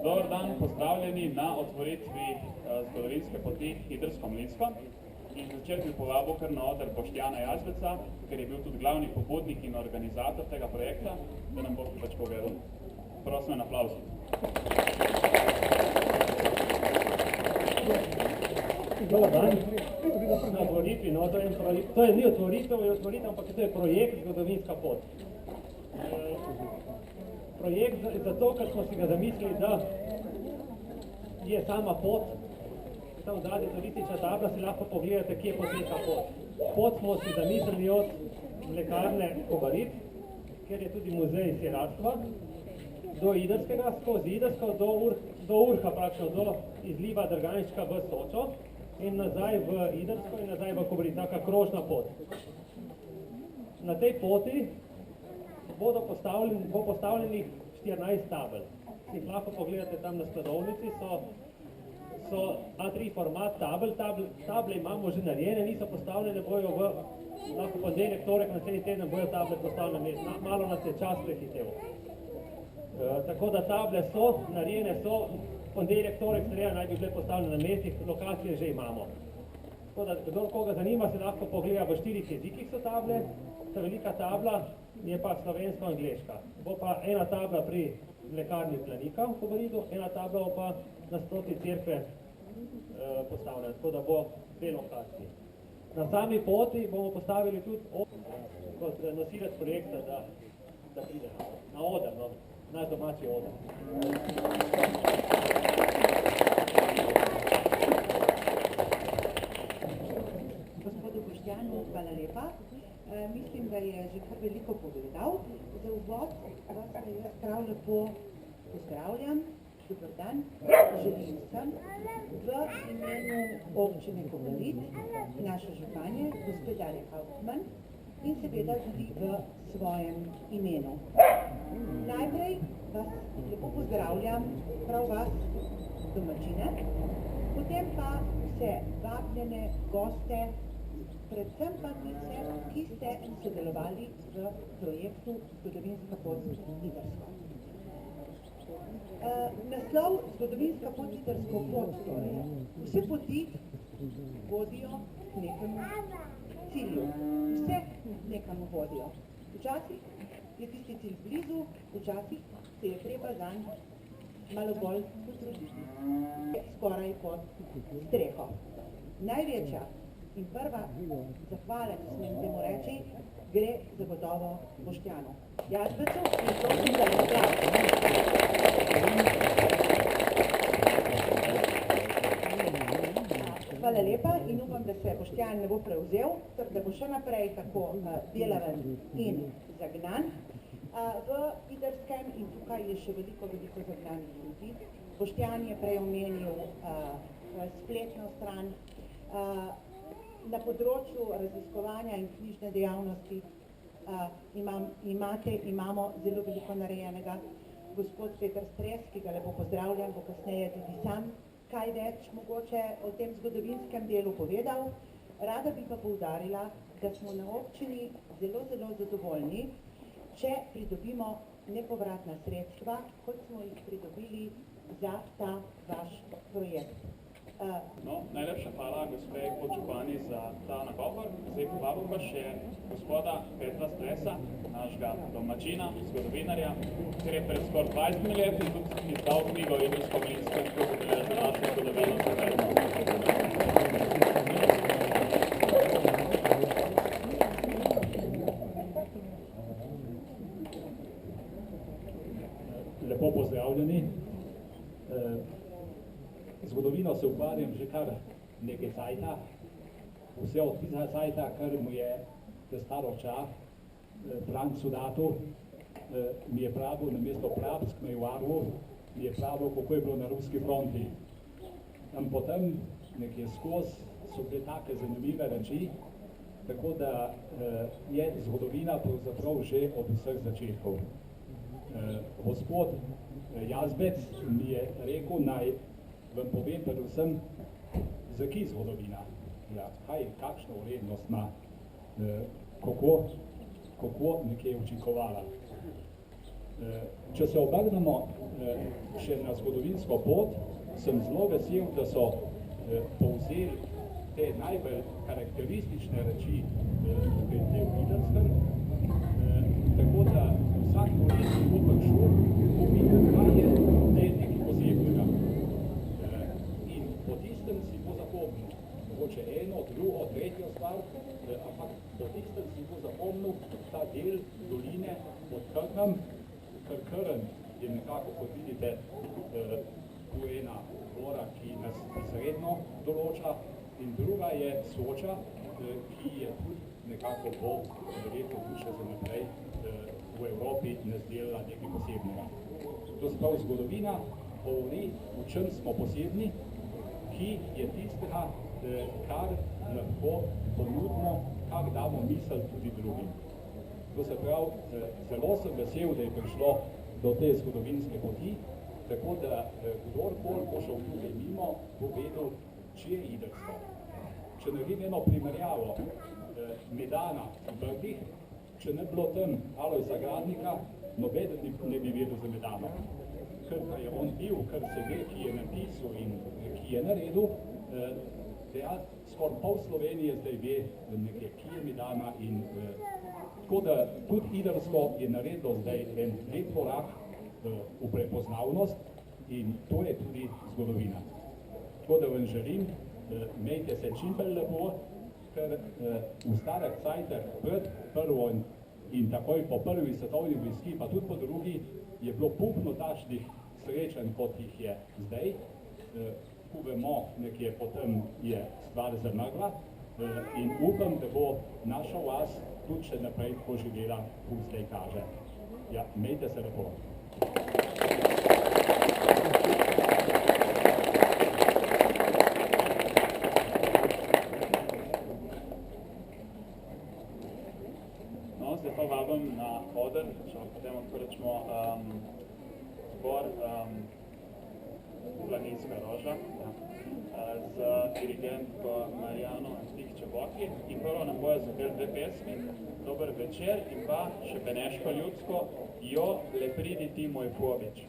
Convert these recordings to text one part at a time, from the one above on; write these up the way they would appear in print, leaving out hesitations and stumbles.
Dober dan, pozdravljeni na otvoritvi zgodovinske poti Idrsko-Mlinsko. In začer bi povabil kar na oder Boštjana Jazbeca, ker je bil tudi glavni pobudnik in organizator tega projekta, da nam bo pač povedal. Prosim en aplavz. Dobar dan. Na otvoritvi, no, to je ni otvoritev, ampak to je projekt Zgodovinska pot. Projekt zato, ker smo si ga zamislili, da je sama pot, tam zadnja turistična tabla, si lahko pogledate, kje poteka pot. Pot smo si zamislili od mlekarne Kobarid, kjer je tudi muzej siratstva, do Idrskega, skozi Idrsko, do Urha, praktično do izliva Drganička v Sočo in nazaj v Idrsko in nazaj v Kobarid, taka krožna pot. Na tej poti bo postavljenih 14 tabel. Si jih lahko pogledate tam na skladovnici, so A3 format tabel, table imamo že narejene, niso postavljene, bojo lahko ponedeljek, torek, naslednji teden bojo table postavljene, malo nas je čas prehitev. Tako da table so, narejene so, ponedeljek, torek, sreda naj bi bile postavljene na mestih, lokacije že imamo. Tako da, kdor koga zanima, se lahko pogleda v 4 jezikih so table, ta velika tabla je pa slovensko-angleška. Bo pa ena tabla pri mlekarni Planika v Kobaridu, ena tabla pa nasproti cerkve postavljena, tako da bo 2 lokaciji. Na sami poti bomo postavili tudi kot nosilec projekta, da pride na oder, no, naš domači oder. Gospodu Boštjanu, hvala lepa. Mislim, da je že kar veliko povedal. Za uvod vas jaz prav lepo pozdravljam. Dobar dan, želim vsem v imenu občine Kobarid, naše županje, gospe Darje Hauptmann in seveda tudi v svojem imenu. Najprej vas lepo pozdravljam, prav vas domačine, potem pa vse vabljene goste, predvsem pa tiste, ki ste sodelovali v projektu Zgodovinska pot Idrsko. Naslov Zgodovinska pot Idrsko pot, torej, vse poti vodijo k nekemu cilju, vse nekam vodijo. Včasih je tisti cilj blizu, včasih se je treba zanj malo bolj potruditi, skoraj pod streho. Največja in prva zahvala, če smem temu reči, gre zagotovo Boštjanu Jazbecu in prosim za aplavz. Hvala lepa in upam, da se Boštjan ne bo prevzel, da bo še naprej tako delaven in zagnan. V Idrskem in tukaj je še veliko zagnanih ljudi. Boštjan je prej omenil spletno stran. Na področju raziskovanja in knjižne dejavnosti imamo zelo veliko narejenega. Gospod Peter Stres, ki ga lepo pozdravljam, bo kasneje tudi sam kaj več mogoče o tem zgodovinskem delu povedal. Rada bi pa poudarila, da smo na občini zelo zadovoljni, če pridobimo nepovratna sredstva, kot smo jih pridobili za ta vaš projekt. No, najlepša hvala gospe podžupani za ta nagovor. Zdaj povabil pa še gospoda Petra Stresa, našega domačina, zgodovinarja, ker je pred skoraj 20 leti tudi izdal knjigo Idrsko-Mlinsko, ki je za našo zgodovino zavedno. Lepo pozdravljeni. Zgodovino se ukvarjam že kar nekaj cajta. Vse od tistega cajta, kar mu je staro ča, Frank Sudatu, mi je pravil na mesto Prapsk na Juarvu, mi je pravil, kako je bilo na ruski fronti. In potem nekje skozi so bile take zanimive reči, tako da je zgodovina pravzaprav že od vseh začetkov. Gospod Jazbec mi je rekel, naj vam povem predvsem, zakaj zgodovina, kakšno vrednost ima, kako nekje učinkovala. Če se obrnemo še na zgodovinsko pot, sem zelo vesel, da so povzeli te najbolj karakteristične reči tukaj te v Idrskem, tako da vsak projekt, ki bo prišel, bo videl, kaj je nekaj posebnega. In po tistem si bo zapomnil, mogoče eno, drugo, tretjo stvar, ampak po tistem si bo zapomnil ta del doline pod Krkom, ker Krn je nekako, kot vidite, tu ena gora, ki nas sredno določa, in druga je Soča, ki je tudi nekako bo verjetno tudi še za naprej v Evropi nas delala nekaj posebnega. To se pravi, zgodovina govori, v čem smo posebni, ki je tistega, kar lahko ponudimo, kar damo misel tudi drugim. To se pravi, zelo sem vesel, da je prišlo do te zgodovinske poti, tako da kdorkoli bo šel tukaj mimo, bo vedel, če je Idrsko. Če naredim eno primerjavo Medana v Brdih, če ne bilo tam Alojza Gradnika, nobeden ne bi vedel za Medano. Ker pa je on bil, kar se ve, ki je napisal in ki je naredil, skoraj pol Slovenije zdaj ve nekje, ki je Medana in tako da tudi Idrsko je naredilo zdaj en lep korak v prepoznavnost in to je tudi zgodovina. Tako da vam želim, imejte se čim bolj lepo, ker v starih cajtih pred prvo in takoj po prvi svetovni vojski, pa tudi po drugi, je bilo pupno takšnih srečanj, kot jih je zdaj. Ko vemo, nekje potem je stvar zamrla in upam, da bo naša vas tudi še naprej tako živela, kot zdaj kaže. Ja, imejte se lepo. Zdaj pa vabim na oder, če potem odprečemo zbor Planinska roža z dirigentko Marijano Antih-Čeboki in prvo nam bojo zapeli dve pesmi, Dober večer in pa še beneško ljudsko, Jo, le pridi ti moj pobič.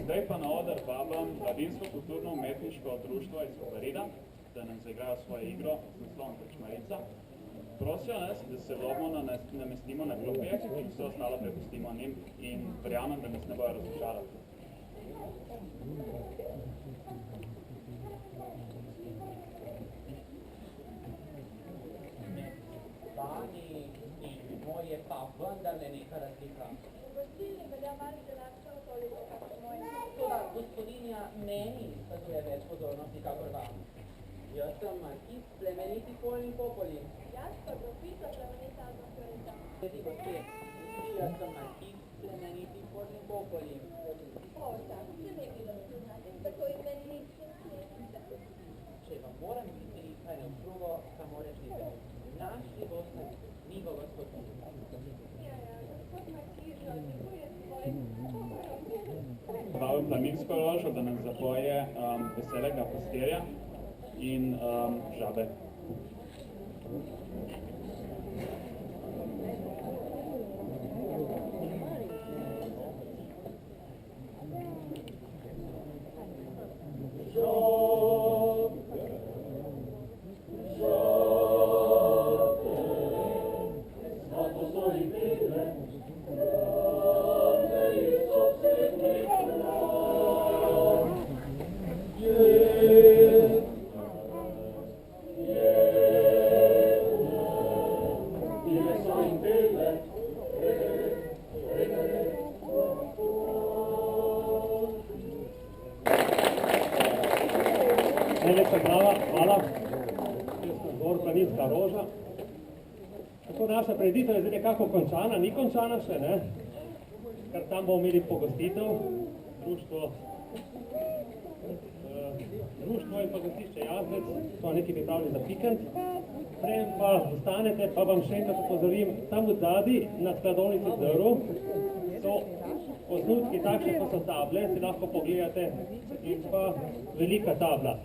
Zdaj pa na oder vabam Mladinsko kulturno-umetniško društvo iz Kobarida, da nam zaigrajo svojo igro z naslovom Krčmarica. Prosijo nas, da se lobno namestimo na klopje in vse ostalo prepustimo njim in verjamem, da nas ne bojo razočarali. Vani in moje pa vendarle neka razlika. Gostilni velja manj denačev toliko, kako moj. Toda gospodinja meni izkazuje več pozornosti, kakor vam. Jaz sem Markis, plemeniti Polni Popoli. Jaz pa grofita plemenita Atmosferita. Gledi, gospe, jaz sem Markis, plemeniti podni popoli. O, tako se ne bi razumati, tako imeniti. Če vam moram biti kaj na drugo, samo rečite. Našli boste knjigo gospodina. Ja, gospod Mačižo, tako je svoj. Pravi planinsko ložo, da nam zapoje Veselega pastirja in Žabe. Najlepša hvala. Zgor planinska roža. Tako naša preditev je zdaj nekako končana, ni končana še, ne? Ker tam bomo imeli pogostitev, društvo in pogostišče Jazbec, so neki pripravili za pikant. Preden pa ostanete, pa vam še enkrat upozorim, tam v zadnji na skladovnici drv so osnutki takšne, kot so table, si lahko pogledate, in pa velika tabla.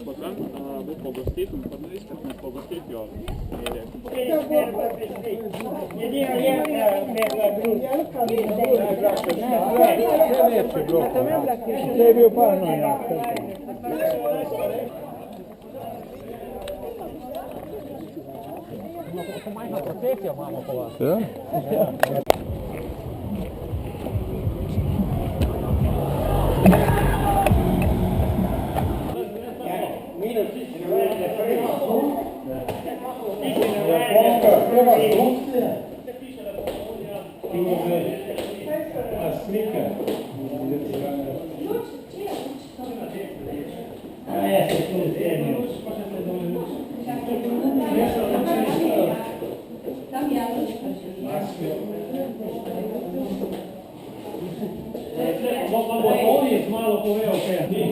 Potem bo pogostitev, pa ne izčetne pogostitvijo. Jedino je nekaj drugega. To je bil parno, ja. Majhno procesijo imamo po vas. Ja? Malo povedal, kaj je.